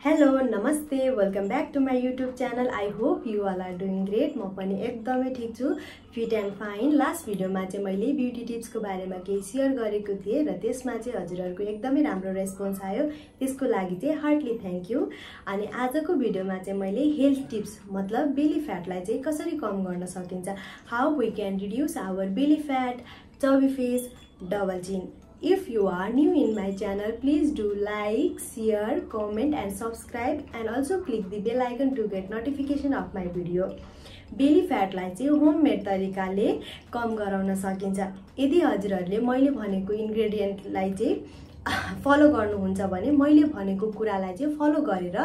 Hello, namaste, welcome back to my YouTube channel. I hope you all are doing great. म पनि एकदमै ठीक छु, fit and fine. लास्ट भिडियोमा चाहिँ मैले ब्युटी टिप्स को बारेमा केही शेयर गरेको थिए र त्यसमा चाहिँ हजुरहरुको एकदमै राम्रो रेस्पोन्स आयो। त्यसको लागि चाहिँ हार्टली थ्यांक यू। अनि आजको भिडियोमा चाहिँ मैले हेल्थ टिप्स मतलब बेली फ्याटलाई चाहिँ कसरी कम गर्न सकिन्छ, how we can reduce our belly fat, chubby face, double chin. If you are new in my channel, please do like, share, comment and subscribe and also click the bell icon to get notification of my video. Belly fat लाई चाहिँ homemade तरिकाले कम गराउन सकिन्छ। यदि हजुरहरुले मैले भनेको इन्ग्रेडिएन्ट लाई चाहिँ फलो गर्नुहुन्छ भने मैले भनेको कुरालाई चाहिँ फलो गरेर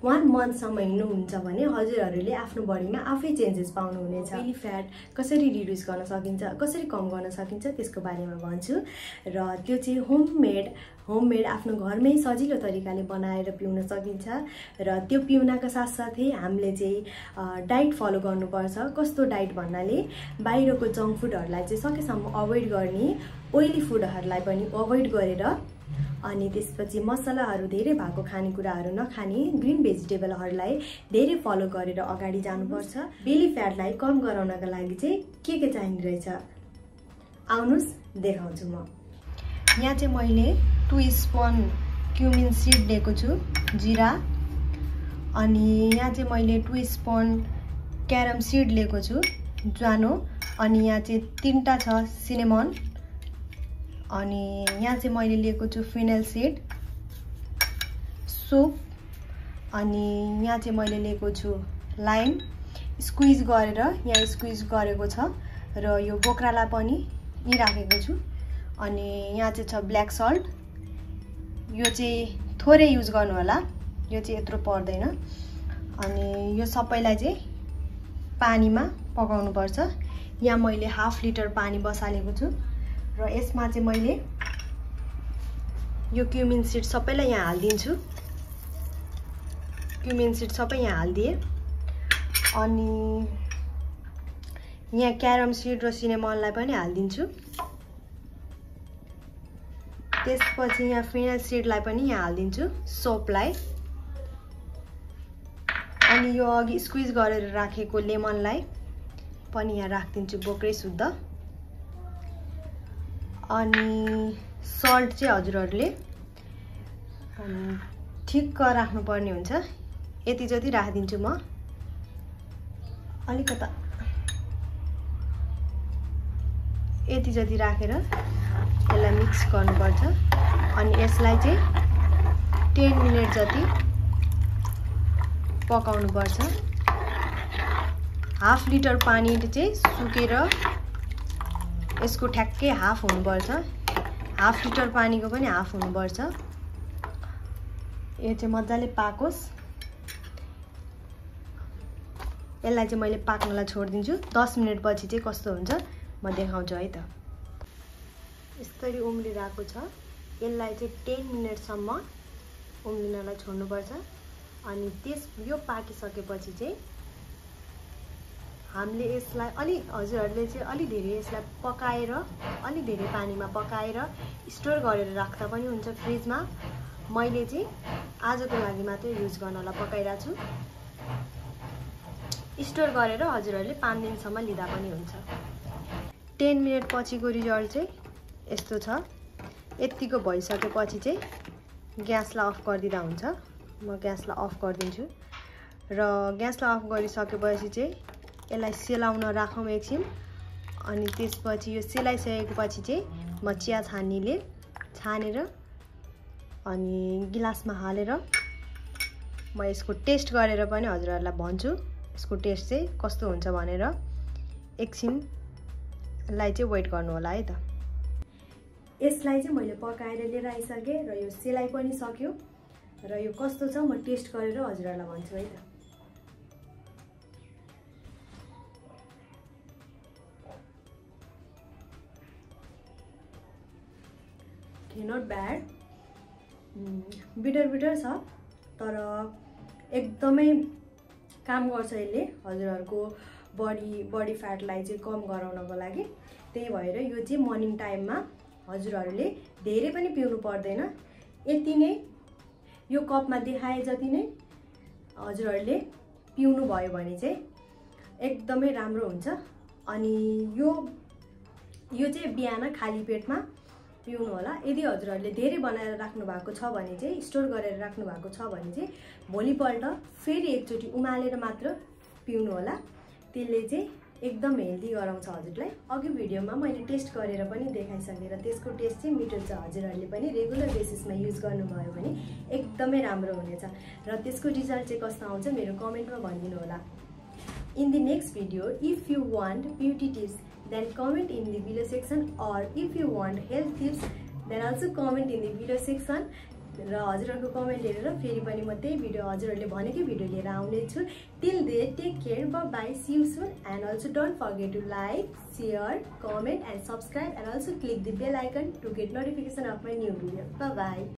1 मन्थ सम्म हिँड्नुहुन्छ भने हजुरहरुले आफ्नो बडीमा आफै चेन्जेस पाउनु हुनेछ। बेली फ्याट कसरी रिड्युस गर्न सकिन्छ, कसरी कम गर्न सकिन्छ त्यसको बारेमा भन्छु र त्यो चाहिँ होममेड आफ्नो घरमै सजिलो तरिकाले बनाएर पिउन सकिन्छ र त्यो पिउनका साथसाथै हामीले चाहिँ डाइट फलो गर्नुपर्छ। कस्तो डाइट भन्नाले बाहिरको जंक फुडहरुलाई चाहिँ सकेसम्म अभोइड गर्ने, ओइली फुडहरुलाई पनि अभोइड गरेर अनि त्यसपछि मसलाहरु धेरै भएको खानेकुराहरु नखाने, ग्रीन भेजिटेबलहरुलाई धेरै फलो गरेर अगाडि जानुपर्छ। बेली फ्याटलाई कम गराउनका लागि चाहिँ के चाहिने रहेछ आउनुस देखाउँछु म। यहाँ चाहिँ मैले 2 स्पुन क्युमिन सीड लिएको छु, जीरा, अनि यहाँ चाहिँ मैले 2 स्पुन क्यारम सीड लिएको छु, ज्वानो, अनि यहाँ चाहिँ 3टा छ सिनेमन, अनि यहाँ चाहिँ मैले लिएको छु फिनेल सीड, सुप, अनि यहाँ चाहिँ मैले लिएको छु लाइम स्क्विज गरेर यहाँ स्क्विज गरेको छ र यो बोक्रालाई पनि यही राखेको छु, अनि यहाँ चाहिँ छ ब्ल्याक सल्ट, यो चाहिँ थोरै युज गर्नु होला, यो चाहिँ यत्रो पर्दैन, अनि यो सबैलाई चाहिँ पानीमा पकाउनु पर्छ। यहाँ मैले हाफ लिटर पानी बसालेको छु र यसमा चाहिँ मैले यो क्युमिन सीड सबैलाई यहाँ हाल्दिन्छु। क्युमिन सीड सबै यहाँ हाल्दिए, अनि यहाँ क्यारम सीड र सिनेमनलाई पनि हाल्दिन्छु। त्यसपछि यहाँ फिनेल सीडलाई पनि यहाँ हाल्दिन्छु, सोपलाई, अनि यो अघि स्क्विज गरेर राखेको लेमनलाई पनि यहाँ राख्दिन्छु, बोक्रै शुद्ध। अनि सल्ट चाहिँ हजुरहरुले ठिक्क राख्नुपर्ने हुन्छ, यति जति राख्दिन्छु म। अलिकता यति जति राखेर यसलाई मिक्स गर्नुपर्छ, अनि यसलाई चाहिँ 10 मिनेट जति पकाउनु पर्छ। हाफ लिटर पानी चाहिँ सुकेर यसको ठ्याक्कै हाफ हुनुपर्छ, हाफ लिटर पानीको पनि हाफ हुनुपर्छ। यो चाहिँ मजाले पाकोस्, यसलाई चाहिँ मैले पाक्नलाई छोड्दिन्छु। 10 मिनेट पछि चाहिँ कस्तो हुन्छ म देखाउँछु है त। यसरी उम्लिरहेको छ, यसलाई चाहिँ 10 मिनेट सम्म उम्लिनलाई छोड्नुपर्छ, अनि यो पाकिसकेपछि चाहिँ हामीले यसलाई हजुरहरुले चाहिँ अलि धेरै यसलाई पकाएर अलि धेरै पानीमा पकाएर स्टोर गरेर राख्दा पनि हुन्छ फ्रिजमा। मैले चाहिँ आजको लागि मात्रै युज गर्नलाई पकाइरा छु। स्टोर गरेर हजुरहरुले 5 दिनसम्म लिदा पनि हुन्छ। 10 मिनेट पछिको रिजल्ट चाहिँ यस्तो छ। यतिको भइसकेपछि चाहिँ ग्यासलाई अफ गरिदिदा हुन्छ। म ग्यासलाई अफ गरिदिन्छु र ग्यासलाई अफ गरिसकेपछि चाहिँ यसलाई सेलाउन राखौं एकछिन, अनि त्यसपछि यो सेलाइसकेपछि चाहिँ म चिया छान्नीले छानेर अनि गिलासमा हालेर म यसको टेस्ट गरेर पनि हजुरहरुलाई भन्छु यसको टेस्ट चाहिँ कस्तो हुन्छ भनेर। एकछिनलाई चाहिँ वेट गर्नु होला है त। यसलाई चाहिँ मैले पकाएर लिएर आइसके र यो सेलाइ पनि सक्यो र यो कस्तो छ म टेस्ट गरेर हजुरहरुलाई भन्छु है त। नट ब्याड, बिटर छ तर एकदमै काम गर्छ यसले हजुरहरुको बडी फ्याटलाई चाहिँ कम गराउनको लागि। त्यही भएर यो चाहिँ मर्निङ टाइममा हजुरहरुले धेरै पनि पिउनु पर्दैन, यति नै यो कपमा देखाए जति नै हजुरहरूले पिउनु भयो भने चाहिँ एकदमै राम्रो हुन्छ। अनि यो चाहिँ बिहान खाली पेटमा पिउनु होला। यदि हजुरहरूले धेरै बनाएर राख्नु भएको छ भने चाहिँ स्टोर गरेर राख्नु भएको छ भने चाहिँ भोलिपल्ट फेरि एकचोटि उमालेर मात्र पिउनु होला। त्यसले चाहिँ एकदम हेल्दी गराउँछ हजुरलाई। अघि भिडियोमा मैले टेस्ट गरेर पनि देखाइसकेर त्यसको टेस्ट चाहिँ मिठो छ। हजुरहरूले पनि रेगुलर बेसिसमा युज गर्नुभयो भने एकदमै राम्रो हुनेछ र त्यसको रिजल्ट चाहिँ कस्तो आउँछ मेरो कमेन्टमा भनिदिनु होला। In the next video, if you want beauty tips, then comment in the below section, or if you want health tips, then also comment in the below section. र हजुरहरूको कमेन्ट हेरेर फेरि पनि म त्यही भिडियो हजुरहरूले भनेकै भिडियो लिएर आउने छु। Till then, take care, bye, see you soon, and also don't forget to like, share, comment and subscribe, and also click the bell icon to get notification of my new video. Bye bye.